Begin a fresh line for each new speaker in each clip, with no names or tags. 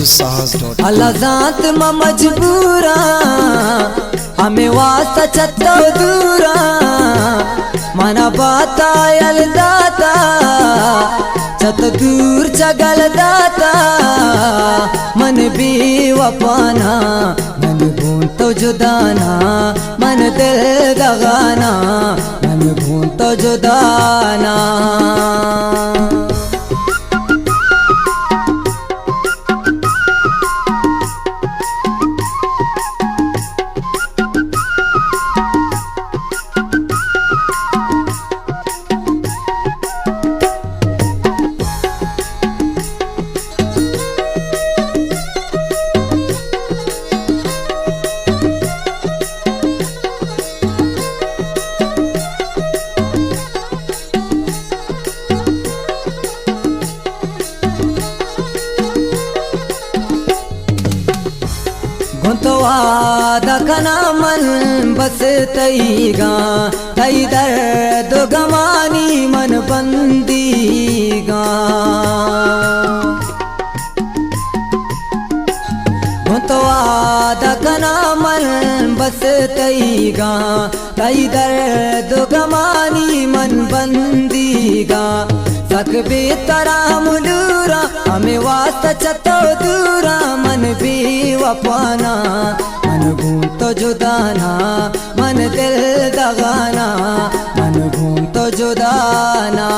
साहस
अल्लाह ज़ात मां मजबूरा हमें वास्ता चत्तो दूरा मना बाता यल दाता चत दूर चगल दाता मन भी वफाना मन भून तो जुदाना मन दिल दगाना मन भून तो जुदाना दखना मन बस तईगा तई दर्द गमानी मन बंदीगा तो दखना मन बस तईगा तई दर्द गमानी मन बंदीगा सक बेतरा मुलूरा हमें वास्ता चतो दूरा मन भी वफाना मन घूम तो जुदाना मन दिल दगाना मन घूम तो जुदाना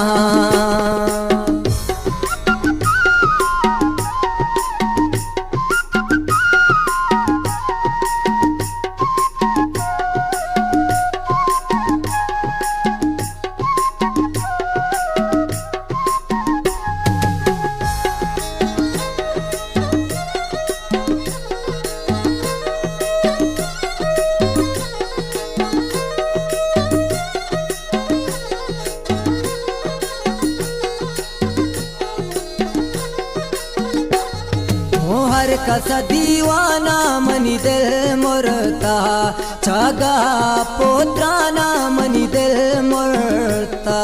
कसा दीवाना मनी दिल मुरता चागा पोत्राना मनी दिल मुरता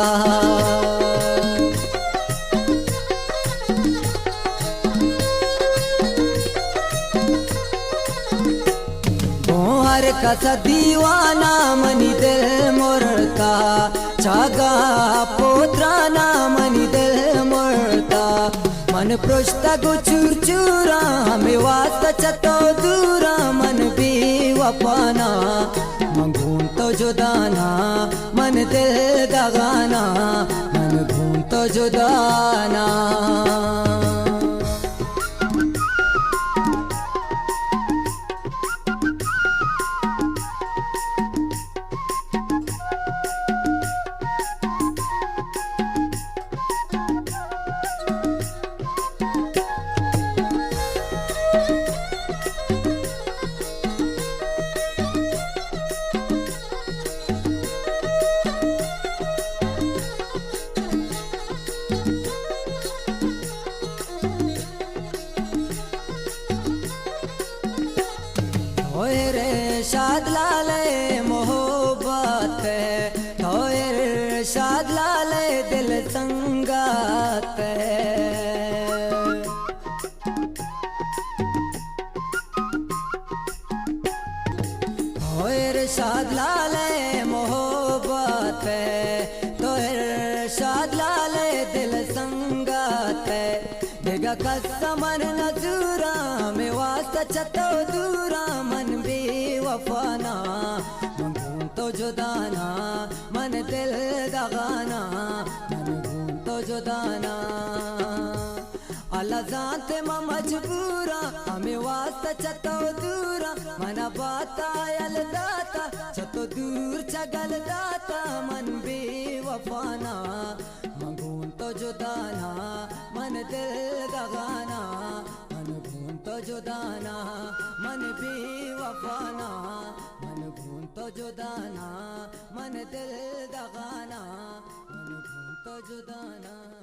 हर कसा दीवाना मनी दिल मुरता चागा पोत्राना मनी दिल मुरता मन पृष्ठा गो चूर चूरा हमें वास्ता चतो दूरा मन भी वफाना मन घूम तो जुदाना मन दिल दगाना मन घूम तो जुदाना शाद लाले मोहब्बत है शाद लाले दिल संगात है शाद लाले मोहब्बत है शाद लाले दिल संगात है देगा कसमन नजूरा में वास्ता चतो दूरा मन भी वफाना मन घूम तो जुदाना मन दिल दगाना मन घूम तो जुदाना अल्लाह ज़ात मां मजबूरा हमें वास्ता चतो दूरा मना बाता यल दाता चतो दूर चगल दाता मन भी वफाना मन घूम तो जुदाना मन दिल दगाना मन घूम तो जुदाना मन भी वफाना मन घूम तो जुदाना मन दिल दगाना मन घूम तो जुदाना।